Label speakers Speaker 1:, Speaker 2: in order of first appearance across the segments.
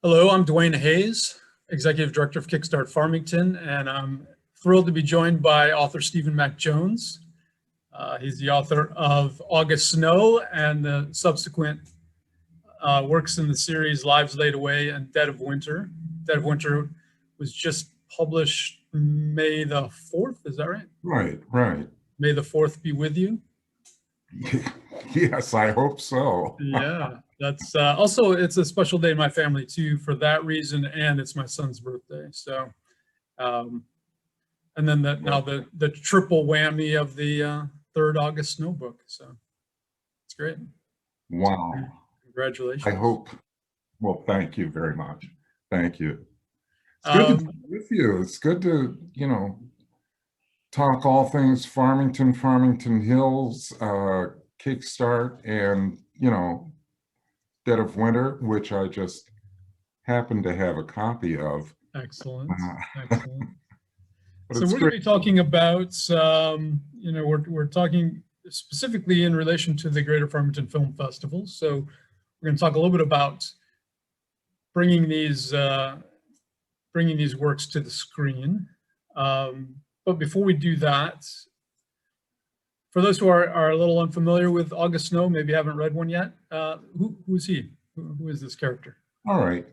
Speaker 1: Hello, I'm Dwayne Hayes, Executive Director of KickstART Farmington, and I'm thrilled to be joined by author Stephen Mack Jones. He's the author of August Snow and the subsequent works in the series Lives Laid Away and Dead of Winter. Dead of Winter was just published May the 4th, is that right?
Speaker 2: Right.
Speaker 1: May the 4th be with you.
Speaker 2: Yes, I hope so.
Speaker 1: Yeah, that's also, it's a special day in my family too for that reason, and it's my son's birthday. So, and then now the triple whammy of the third August Snow book. So it's great.
Speaker 2: Wow.
Speaker 1: Congratulations.
Speaker 2: I hope, well, thank you very much. Thank you. It's good to be with you. It's good to, talk all things Farmington, Farmington Hills, KickstART, and, Dead of Winter, which I just happen to have a copy of.
Speaker 1: Excellent. Excellent.
Speaker 2: But
Speaker 1: So we're going to be talking about, we're talking specifically in relation to the Greater Farmington Film Festival. So we're going to talk a little bit about bringing these works to the screen. But before we do that, for those who are a little unfamiliar with August Snow, maybe haven't read one yet, who is he? Who is this character?
Speaker 2: All right.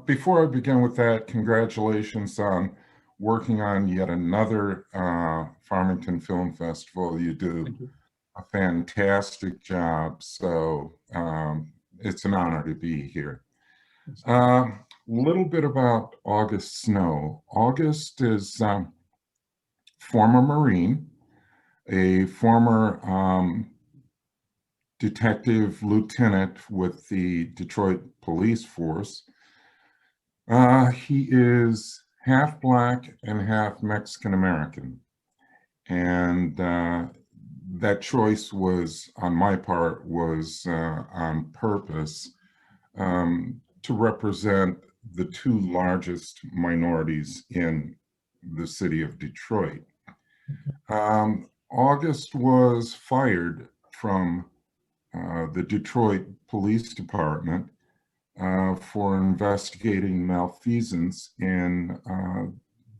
Speaker 2: Before I begin with that, congratulations on working on yet another Farmington Film Festival. You do a fantastic job. So it's an honor to be here. A little bit about August Snow. August is former Marine, a former detective lieutenant with the Detroit Police Force. He is half Black and half Mexican American. And that choice was, on my part, was on purpose to represent the two largest minorities in the city of Detroit. August was fired from the Detroit Police Department for investigating malfeasance in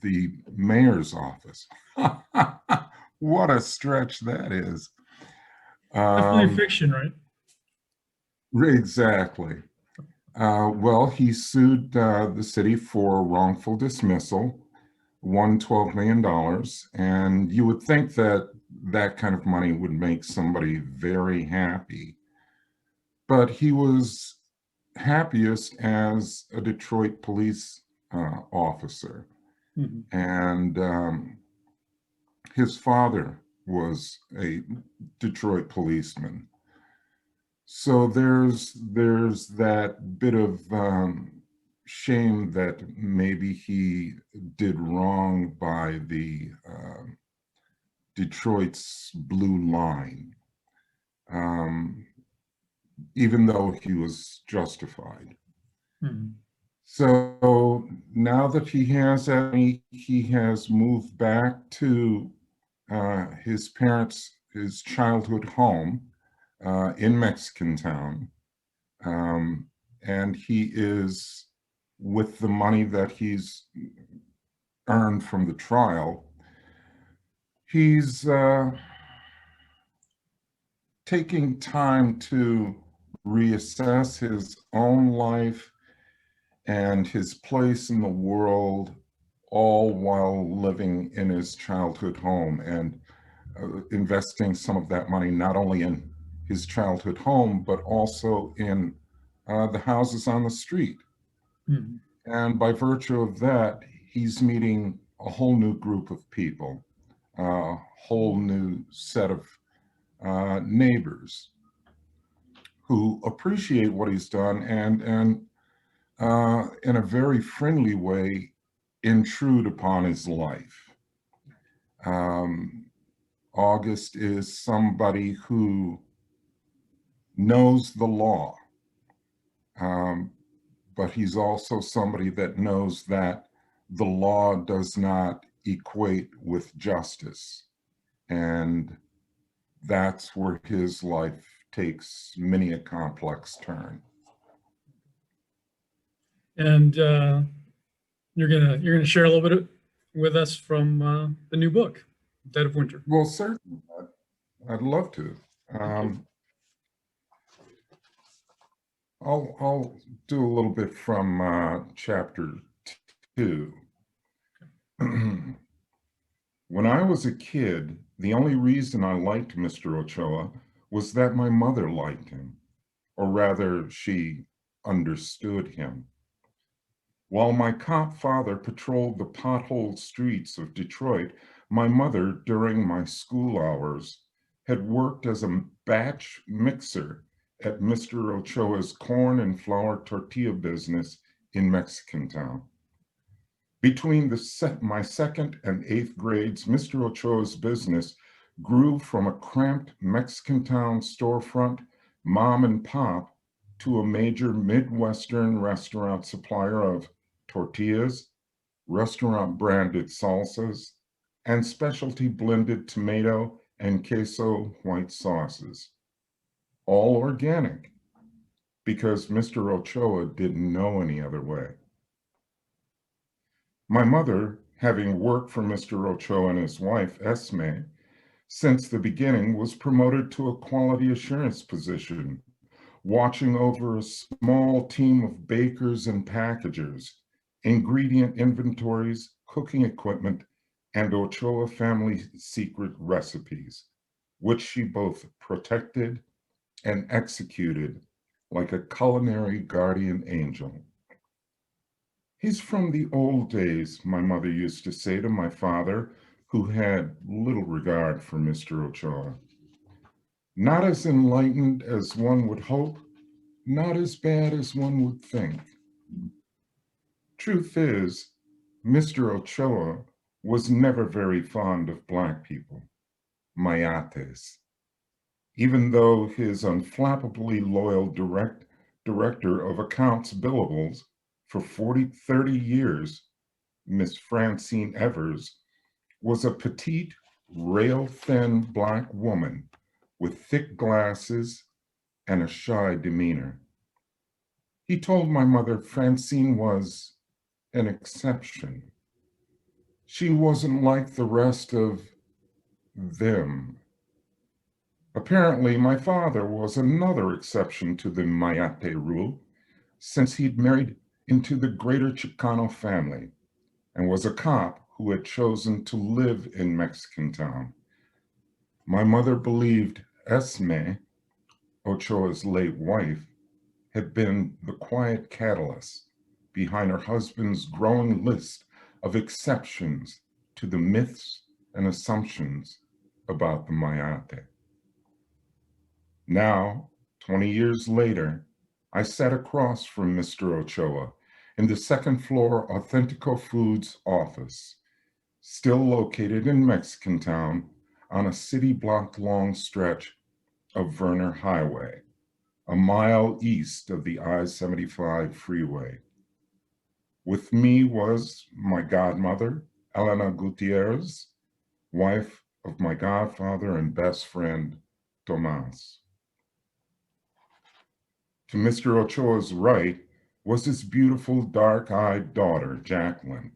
Speaker 2: the mayor's office. What a stretch that is.
Speaker 1: Definitely fiction, right?
Speaker 2: Exactly. Well, he sued the city for wrongful dismissal, won $12 million, and you would think that that kind of money would make somebody very happy. But he was happiest as a Detroit police officer. Mm-hmm. And his father was a Detroit policeman. So there's that bit of shame that maybe he did wrong by the Detroit's blue line, even though he was justified. Mm-hmm. So now that he has that, he has moved back to his parents' childhood home in Mexican Town, and he is, with the money that he's earned from the trial, he's taking time to reassess his own life and his place in the world, all while living in his childhood home and investing some of that money not only in his childhood home, but also in the houses on the street. Mm-hmm. And by virtue of that, he's meeting a whole new group of people, a whole new set of neighbors who appreciate what he's done and in a very friendly way, intrude upon his life. August is somebody who knows the law, but he's also somebody that knows that the law does not equate with justice. And that's where his life takes many a complex turn.
Speaker 1: and you're gonna share a little bit with us from the new book, Dead of Winter.
Speaker 2: Well, certainly, I'd love to. I'll do a little bit from chapter 2. When I was a kid, the only reason I liked Mr. Ochoa was that my mother liked him, or rather, she understood him. While my cop father patrolled the potholed streets of Detroit, my mother, during my school hours, had worked as a batch mixer at Mr. Ochoa's corn and flour tortilla business in Mexicantown. Between my 2nd and 8th grades, Mr. Ochoa's business grew from a cramped Mexicantown storefront mom and pop to a major Midwestern restaurant supplier of tortillas, restaurant branded salsas, and specialty blended tomato and queso white sauces. All organic, because Mr. Ochoa didn't know any other way. My mother, having worked for Mr. Ochoa and his wife, Esme, since the beginning, was promoted to a quality assurance position, watching over a small team of bakers and packagers, ingredient inventories, cooking equipment, and Ochoa family secret recipes, which she both protected and executed like a culinary guardian angel. He's from the old days, my mother used to say to my father, who had little regard for Mr. Ochoa. Not as enlightened as one would hope, not as bad as one would think. Truth is, Mr. Ochoa was never very fond of Black people, mayates, even though his unflappably loyal director of accounts billables for 30 years, Miss Francine Evers, was a petite, rail-thin Black woman with thick glasses and a shy demeanor. He told my mother Francine was an exception. She wasn't like the rest of them. Apparently, my father was another exception to the Mayate rule, since he'd married into the Greater Chicano family and was a cop who had chosen to live in Mexicantown. My mother believed Esme, Ochoa's late wife, had been the quiet catalyst behind her husband's growing list of exceptions to the myths and assumptions about the Mayate. Now, 20 years later, I sat across from Mr. Ochoa in the 2nd floor Authentico Foods office, still located in Mexicantown on a city block long stretch of Werner Highway, a mile east of the I-75 freeway. With me was my godmother, Elena Gutierrez, wife of my godfather and best friend, Tomas. To Mr. Ochoa's right was his beautiful dark-eyed daughter, Jacqueline.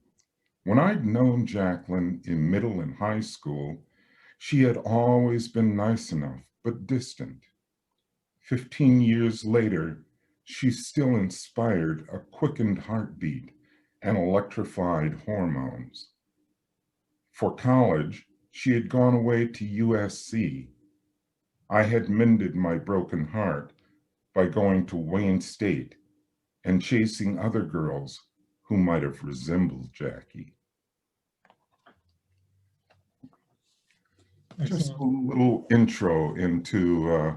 Speaker 2: When I'd known Jacqueline in middle and high school, she had always been nice enough, but distant. 15 years later, she still inspired a quickened heartbeat and electrified hormones. For college, she had gone away to USC. I had mended my broken heart by going to Wayne State and chasing other girls who might have resembled Jackie. Just a little intro into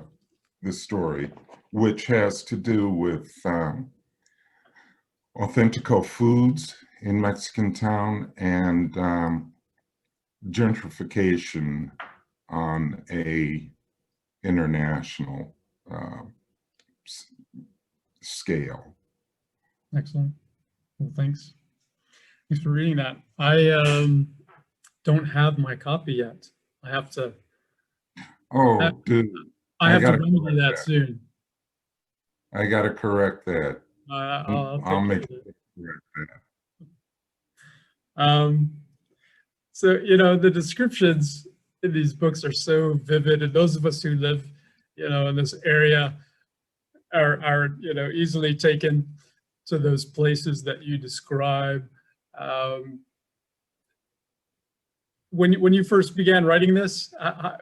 Speaker 2: this story, which has to do with Authentico Foods in Mexicantown and gentrification on a international scale.
Speaker 1: Excellent. Well, thanks. Thanks for reading that. I don't have my copy yet. I have to.
Speaker 2: Oh, dude.
Speaker 1: I have to remedy that soon.
Speaker 2: I got to correct that.
Speaker 1: I'll
Speaker 2: I'll
Speaker 1: take care
Speaker 2: make
Speaker 1: of it.
Speaker 2: it.
Speaker 1: Um, so, the descriptions in these books are so vivid, and those of us who live, in this area are easily taken to those places that you describe. Um, when you first began writing this,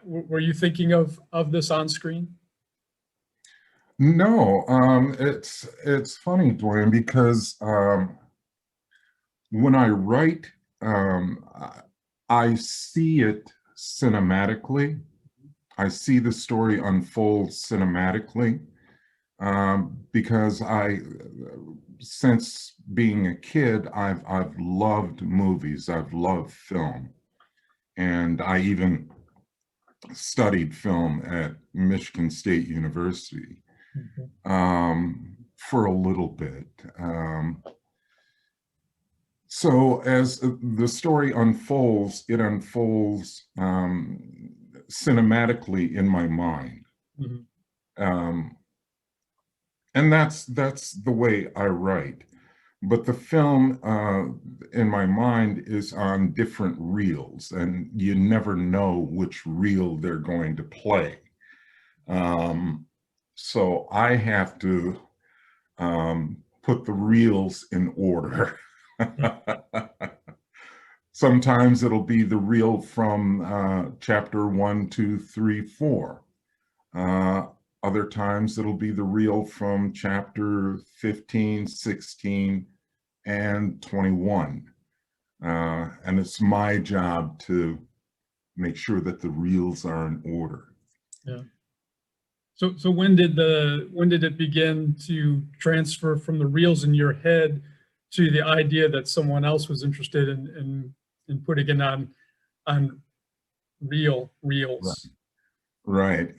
Speaker 1: were you thinking of this on screen?
Speaker 2: No, it's funny, Dwayne, because when I write, I see it cinematically. I see the story unfold cinematically, because since being a kid, I've loved movies. I've loved film, and I even studied film at Michigan State University for a little bit. So as the story unfolds, it unfolds cinematically in my mind. Um, and that's the way I write. But the film in my mind is on different reels, and you never know which reel they're going to play. So I have to put the reels in order. Sometimes it'll be the reel from chapter 1, 2, 3, 4. Other times it'll be the reel from chapter 15, 16, and 21. And it's my job to make sure that the reels are in order.
Speaker 1: Yeah. So when did it begin to transfer from the reels in your head to the idea that someone else was interested in putting it on reels?
Speaker 2: Right.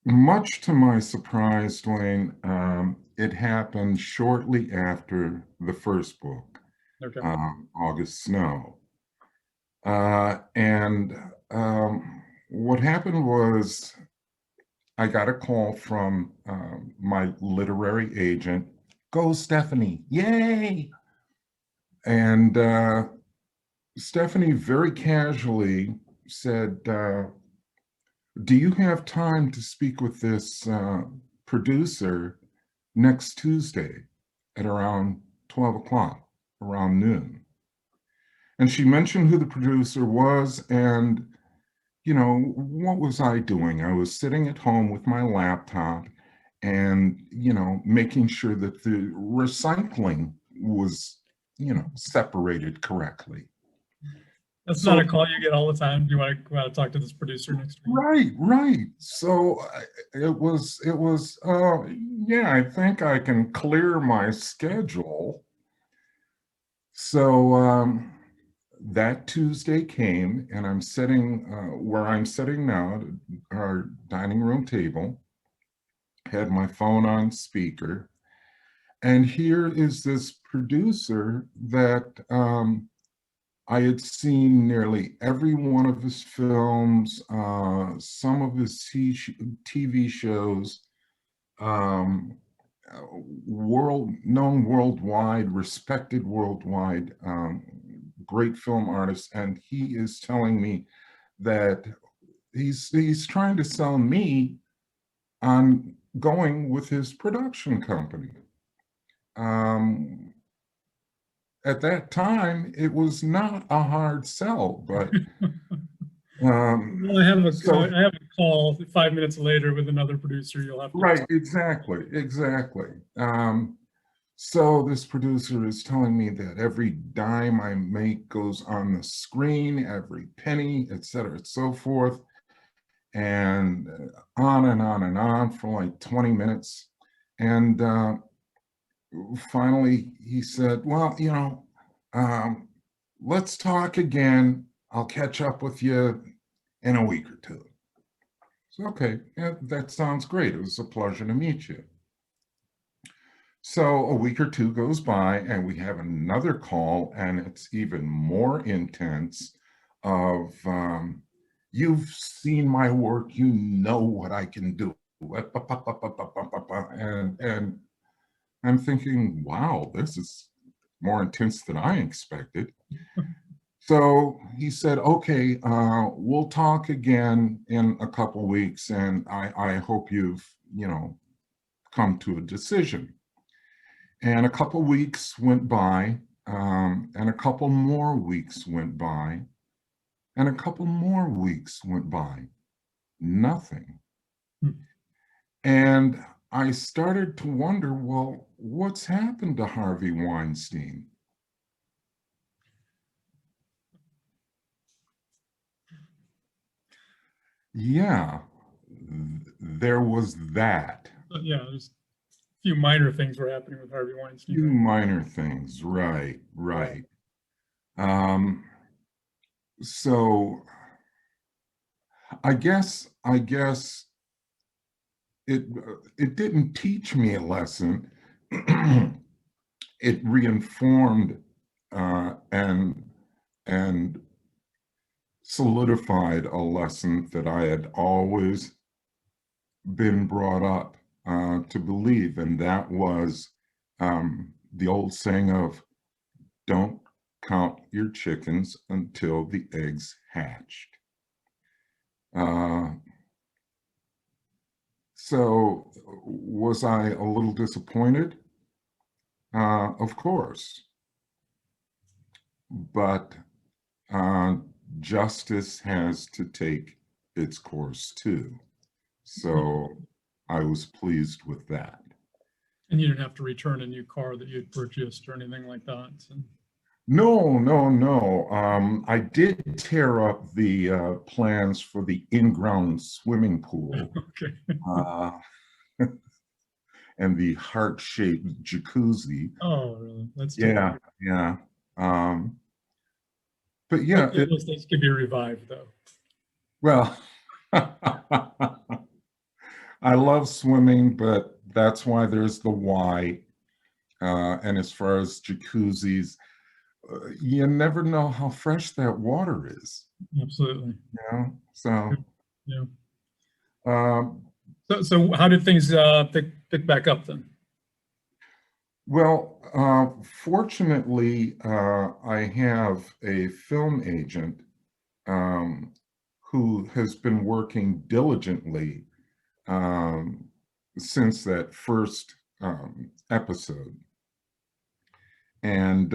Speaker 2: Much to my surprise, Dwayne, it happened shortly after the first book,
Speaker 1: Okay.
Speaker 2: August Snow. And what happened was I got a call from my literary agent. Go, Stephanie, yay! And Stephanie very casually said, do you have time to speak with this producer next Tuesday at around 12 o'clock, around noon? And she mentioned who the producer was, and what was I doing? I was sitting at home with my laptop and, making sure that the recycling was, separated correctly.
Speaker 1: That's
Speaker 2: So,
Speaker 1: not a call you get all the time. Do you want to talk to this producer next week?
Speaker 2: right. So it was, yeah, I think I can clear my schedule. So that Tuesday came, and I'm sitting where I'm sitting now at our dining room table, had my phone on speaker, and here is this producer that I had seen nearly every one of his films, some of his TV shows, known worldwide, respected worldwide, great film artist, and he is telling me that he's trying to sell me on going with his production company. At that time, it was not a hard sell, but
Speaker 1: Well, I have a call 5 minutes later with another producer. You'll have to.
Speaker 2: Right, exactly. So this producer is telling me that every dime I make goes on the screen, every penny, et cetera, and so forth, and on and on and on for like 20 minutes. And finally he said, well, let's talk again. I'll catch up with you in a week or two. So, okay, yeah, that sounds great. It was a pleasure to meet you. So a week or two goes by, and we have another call, and it's even more intense of, you've seen my work, you know what I can do. And I'm thinking, wow, this is more intense than I expected. So he said, okay, we'll talk again in a couple weeks, and I hope you've, come to a decision. And a couple weeks went by, and a couple more weeks went by, and a couple more weeks went by. Nothing.
Speaker 1: Hmm.
Speaker 2: And I started to wonder, well, what's happened to Harvey Weinstein? Yeah, there was that.
Speaker 1: Yeah, there's a few minor things were happening with Harvey Weinstein,
Speaker 2: Few
Speaker 1: right?
Speaker 2: minor things, right,
Speaker 1: Yeah.
Speaker 2: right. Um, so I guess it didn't teach me a lesson. It reinformed and solidified a lesson that I had always been brought up to believe, and that was the old saying of don't count your chickens until the eggs hatched. Uh, so was I a little disappointed? Of course, but uh, justice has to take its course too. So I was pleased with that.
Speaker 1: And you didn't have to return a new car that you'd purchased or anything like that. So.
Speaker 2: No, no, no. I did tear up the plans for the in-ground swimming pool
Speaker 1: Okay.
Speaker 2: uh, and the heart-shaped jacuzzi.
Speaker 1: Oh, really? That's too
Speaker 2: Yeah,
Speaker 1: bad.
Speaker 2: yeah. Um, but yeah,
Speaker 1: Hopefully those things could be revived, though.
Speaker 2: well, I love swimming, but that's why there's the why. And as far as jacuzzis, you never know how fresh that water is,
Speaker 1: Absolutely.
Speaker 2: So,
Speaker 1: Yeah.
Speaker 2: um,
Speaker 1: So how did things pick back up then?
Speaker 2: well, fortunately, I have a film agent um, who has been working diligently um, since that first episode. And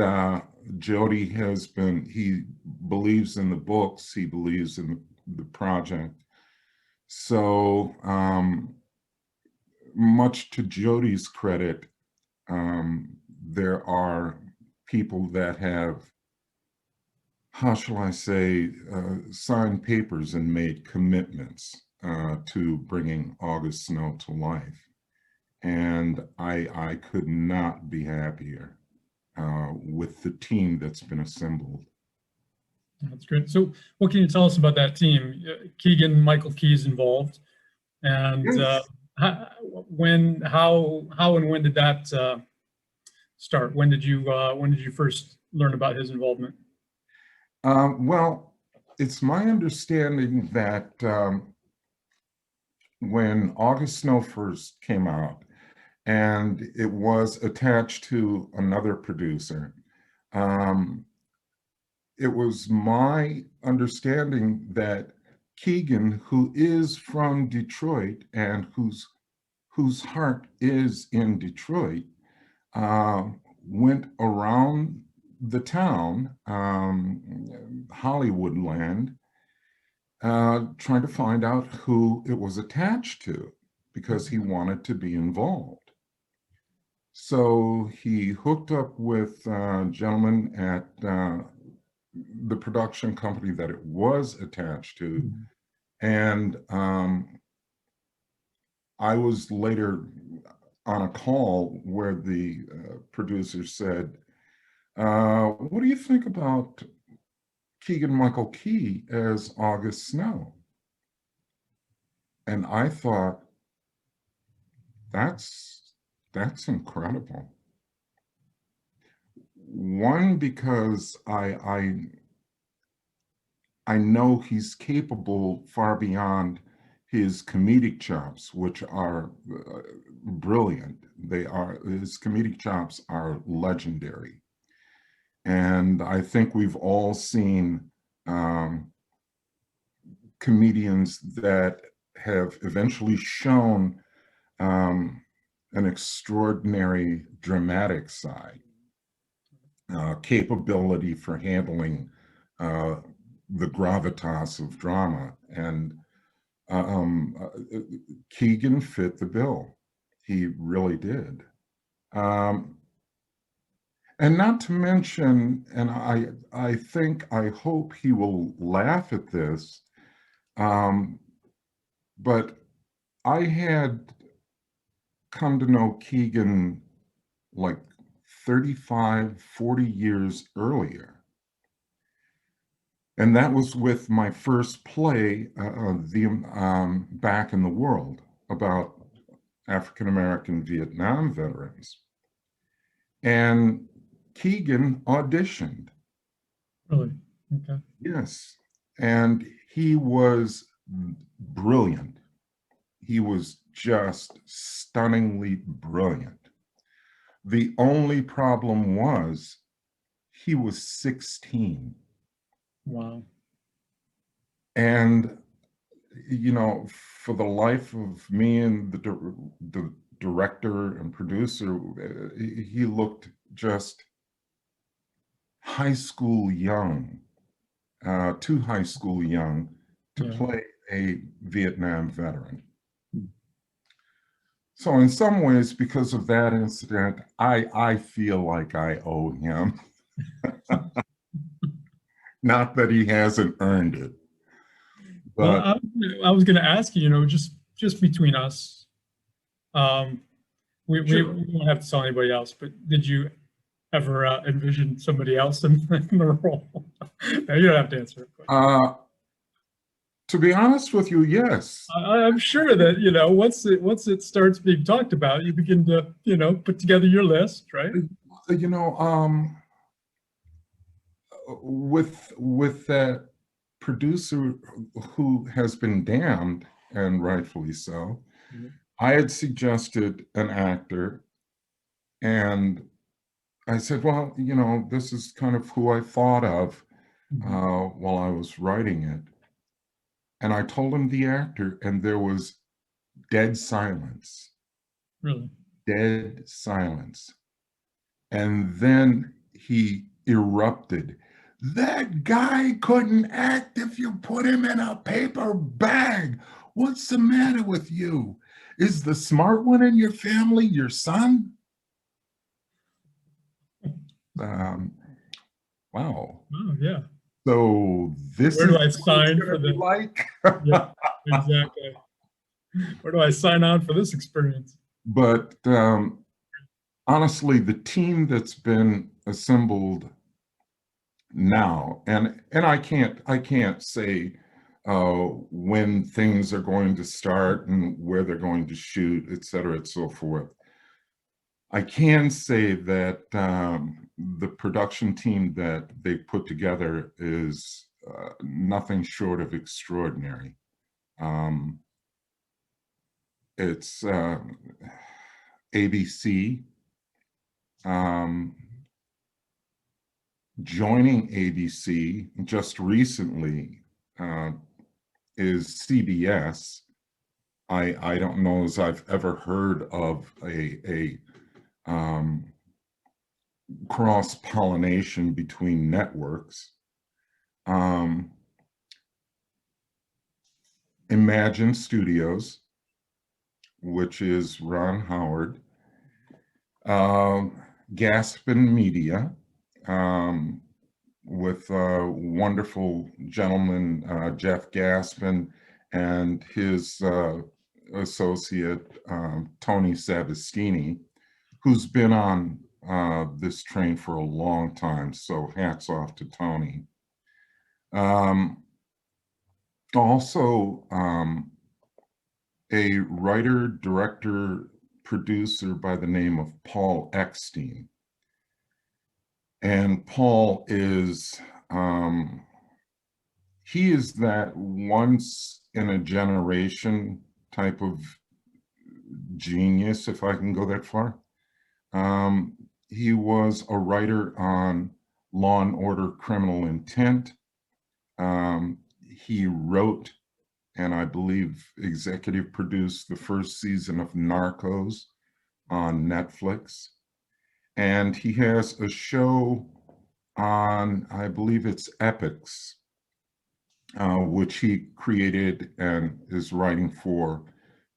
Speaker 2: Jody he believes in the books, he believes in the project. So, much to Jody's credit, there are people that have, how shall I say, signed papers and made commitments to bringing August Snow to life. And I could not be happier with the team that's been assembled.
Speaker 1: That's great. So what can you tell us about that team? Keegan, Michael Key's involved. And
Speaker 2: Yes.
Speaker 1: how and when did that start? When did you first learn about his involvement?
Speaker 2: Well, it's my understanding that when August Snow first came out, and it was attached to another producer, um, it was my understanding that Keegan, who is from Detroit and whose heart is in Detroit, uh, went around the town, Hollywoodland, trying to find out who it was attached to because he wanted to be involved. So he hooked up with a gentleman at the production company that it was attached to. And I was later on a call where the producer said, what do you think about Keegan Michael Key as August Snow? And I thought, that's incredible. One, because I know he's capable far beyond his comedic chops, which are brilliant. His comedic chops are legendary. And I think we've all seen comedians that have eventually shown an extraordinary dramatic side, capability for handling the gravitas of drama. And Keegan fit the bill. He really did. And not to mention, and I hope he will laugh at this, but I had come to know Keegan like 35, 40 years earlier. And that was with my first play, Back in the World, about African-American Vietnam veterans. And Keegan auditioned.
Speaker 1: Really? Okay.
Speaker 2: Yes. And he was brilliant. He was just stunningly brilliant. The only problem was he was 16.
Speaker 1: Wow.
Speaker 2: And, you know, for the life of me and the director and producer, he looked just high school young, too high school young to play a Vietnam veteran. So in some ways, because of that incident, I feel like I owe him. Not that he hasn't earned it. But
Speaker 1: Well, I was going to ask you, you know, just between us, we won't have to tell anybody else, but did you ever envision somebody else in the role? No, you don't have to answer it.
Speaker 2: To be honest with you, yes.
Speaker 1: I'm sure that, you know, once it starts being talked about, you begin to, you know, put together your list, right?
Speaker 2: You know, with that producer who has been damned, and rightfully so, I had suggested an actor, and I said, well, you know, this is kind of who I thought of while I was writing it. And I told him the actor, and there was dead silence.
Speaker 1: Really?
Speaker 2: Dead silence. And then he erupted. That guy couldn't act if you put him in a paper bag. What's the matter with you? Is the smart one in your family your son? Wow.
Speaker 1: Oh, yeah.
Speaker 2: So this
Speaker 1: Where
Speaker 2: is
Speaker 1: do I sign for the
Speaker 2: like?
Speaker 1: Yeah, exactly. Where do I sign on for this experience?
Speaker 2: But honestly, the team that's been assembled now, and I can't say when things are going to start and where they're going to shoot, et cetera, and so forth. I can say that the production team that they put together is nothing short of extraordinary. It's ABC. Joining ABC just recently is CBS. I don't know as I've ever heard of a cross-pollination between networks. Imagine Studios, which is Ron Howard. Gaspin Media, with a wonderful gentleman, Jeff Gaspin, and his associate, Tony Savastini, who's been on this train for a long time, so hats off to Tony. Also, a writer, director, producer by the name of Paul Eckstein. And Paul is, he is that one in a generation type of genius, if I can go that far. He was a writer on Law and Order: Criminal Intent. He wrote, and I believe executive produced, the first season of Narcos on Netflix. And he has a show on, I believe it's Epics, which he created and is writing for,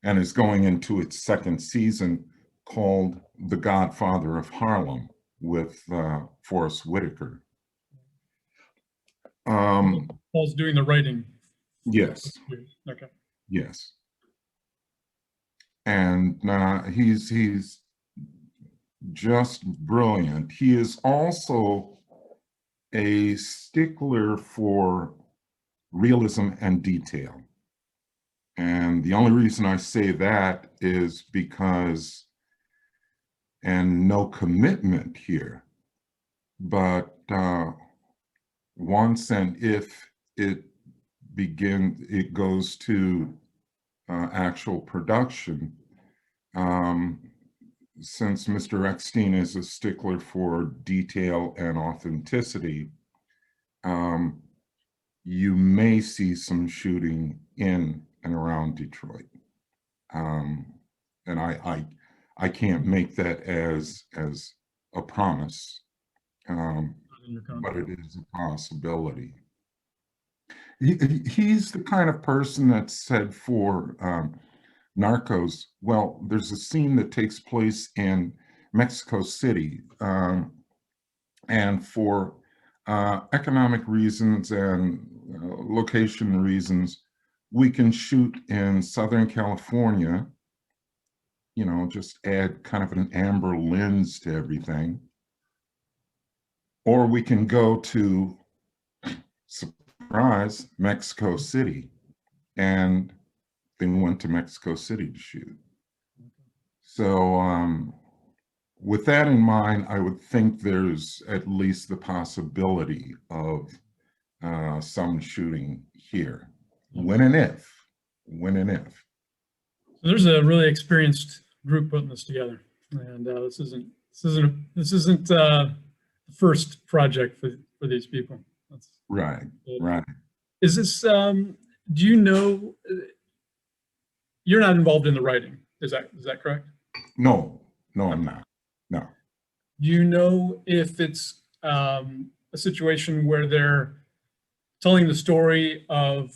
Speaker 2: and is going into its second season, called The Godfather of Harlem, with Forrest Whitaker.
Speaker 1: Paul's doing the writing.
Speaker 2: Yes.
Speaker 1: Okay.
Speaker 2: Yes. And he's just brilliant. He is also a stickler for realism and detail. And the only reason I say that is because, and no commitment here, but once and if it goes to actual production, since Mr. Eckstein is a stickler for detail and authenticity, you may see some shooting in and around Detroit. And I can't make that as a promise, but it is a possibility. He's the kind of person that said for Narcos, well, there's a scene that takes place in Mexico City, and for economic reasons and location reasons, we can shoot in Southern California, you know, just add kind of an amber lens to everything. Or we can go to, surprise, Mexico City. And then went to Mexico City to shoot. So with that in mind, I would think there's at least the possibility of some shooting here. When and if.
Speaker 1: So there's a really experienced group putting this together, and this isn't the first project for these people. That's
Speaker 2: right.
Speaker 1: Is this? Do you know? You're not involved in the writing. Is that correct?
Speaker 2: No, I'm not. No.
Speaker 1: Do you know if it's a situation where they're telling the story of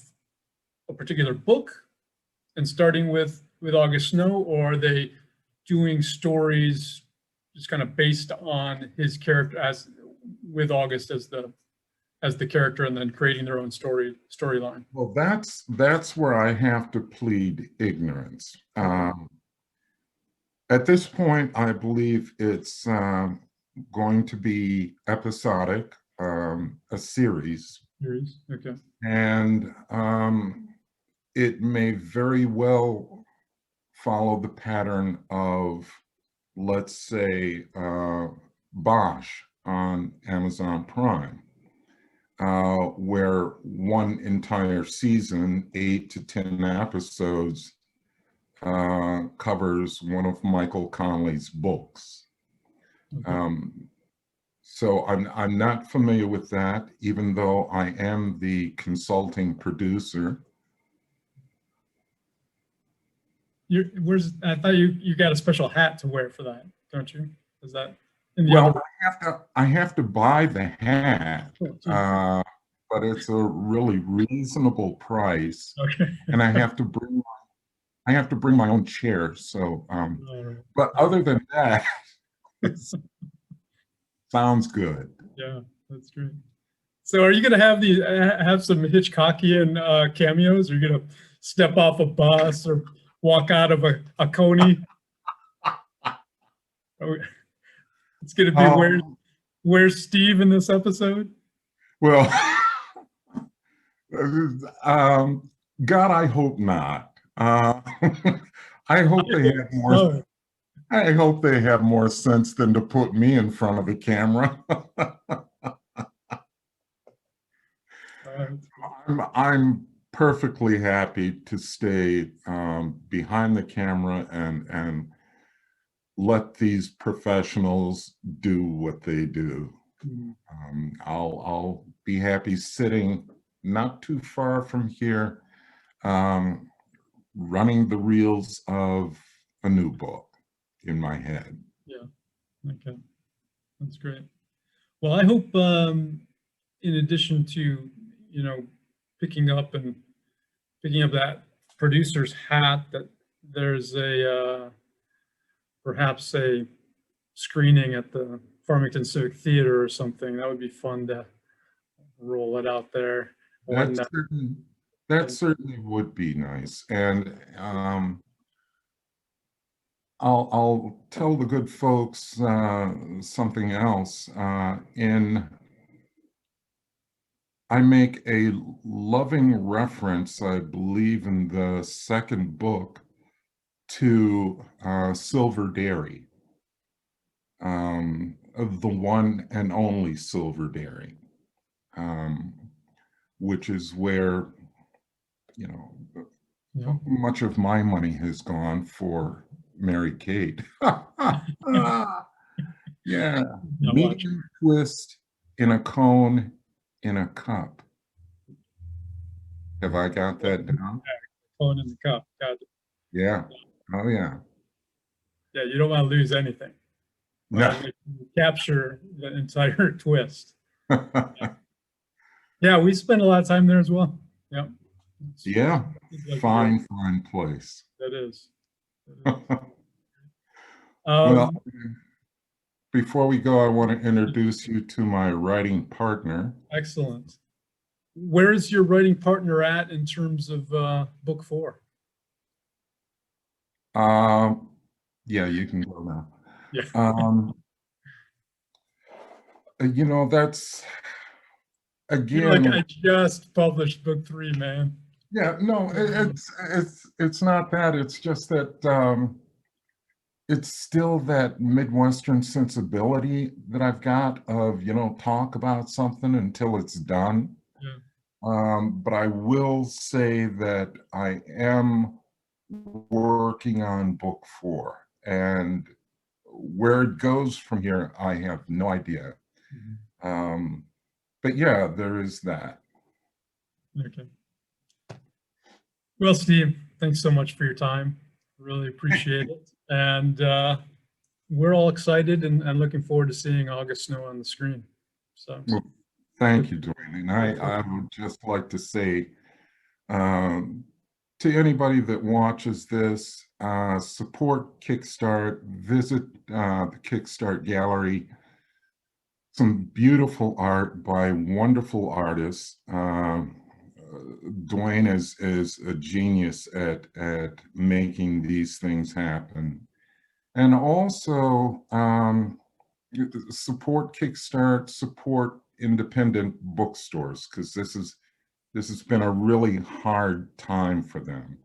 Speaker 1: a particular book and starting with August Snow, or are they doing stories just kind of based on his character as with August as the character, and then creating their own storyline?
Speaker 2: Well, that's where I have to plead ignorance. At this point, I believe it's going to be episodic, a series.
Speaker 1: Okay.
Speaker 2: And it may very well follow the pattern of, let's say, Bosch on Amazon Prime, where one entire season, 8 to 10 episodes, covers one of Michael Connelly's books.
Speaker 1: Okay.
Speaker 2: So I'm not familiar with that, even though I am the consulting producer.
Speaker 1: I thought you got a special hat to wear for that, don't you? Is that in the
Speaker 2: Well,
Speaker 1: other?
Speaker 2: I have to buy the hat, but it's a really reasonable price.
Speaker 1: Okay.
Speaker 2: And I have to bring my own chair. So,
Speaker 1: Right.
Speaker 2: but other than that, sounds good.
Speaker 1: Yeah, that's great. So, are you going to have some Hitchcockian cameos? Are you going to step off a bus or walk out of a Coney? It's going to be where's Steve in this episode?
Speaker 2: Well, God, I hope not. I hope they have more. I hope they have more sense than to put me in front of a camera. I'm perfectly happy to stay behind the camera and let these professionals do what they do. I'll be happy sitting not too far from here, running the reels of a new book in my head.
Speaker 1: Yeah. Okay. That's great. Well, I hope, in addition to, picking up that producer's hat, that there's perhaps a screening at the Farmington Civic Theater or something. That would be fun to roll it out there.
Speaker 2: That certainly would be nice. And I'll tell the good folks something else. I make a loving reference, I believe, in the second book to Silver Dairy, of the one and only Silver Dairy, which is where, much of my money has gone for Mary Kate. Yeah, medium twist in a cone in a cup. Have I got that down?
Speaker 1: Cone in the cup. Got it.
Speaker 2: Yeah. Oh, yeah.
Speaker 1: Yeah, you don't want to lose anything.
Speaker 2: No.
Speaker 1: Capture the entire twist. Yeah, we spend a lot of time there as well. Yeah.
Speaker 2: Yeah. Fine place.
Speaker 1: That is.
Speaker 2: Well, before we go, I want to introduce you to my writing partner.
Speaker 1: Excellent. Where is your writing partner at in terms of book 4?
Speaker 2: Yeah, you can go now.
Speaker 1: Yeah.
Speaker 2: That's, again,
Speaker 1: like, I just published book 3, man.
Speaker 2: Yeah, no, it's not that. It's just that it's still that Midwestern sensibility that I've got of, talk about something until it's done.
Speaker 1: Yeah.
Speaker 2: But I will say that I am working on book 4, and where it goes from here, I have no idea. But yeah, there is that.
Speaker 1: Okay. Well, Steve, thanks so much for your time. Really appreciate it. And we're all excited and looking forward to seeing August Snow on the screen. So,
Speaker 2: well, thank you, Dwayne. And I would just like to say to anybody that watches this, support KickstART, visit the KickstART gallery. Some beautiful art by wonderful artists. Dwayne is a genius at making these things happen. And also support KickstART, support independent bookstores, because this has been a really hard time for them.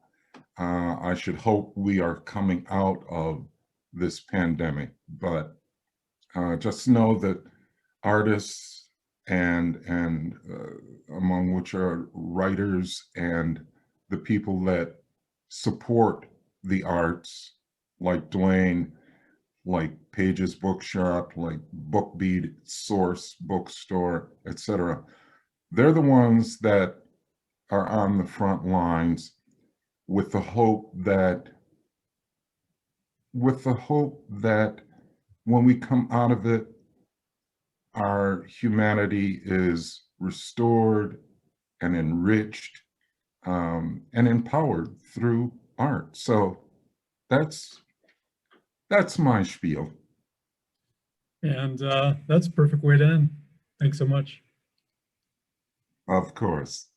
Speaker 2: I should hope we are coming out of this pandemic, but just know that artists and among which are writers and the people that support the arts, like Dwayne, like Page's Bookshop, like BookBeat, Source Bookstore, etc. They're the ones that are on the front lines with the hope that when we come out of it, our humanity is restored and enriched and empowered through art. So that's my spiel.
Speaker 1: And that's a perfect way to end. Thanks so much.
Speaker 2: Of course.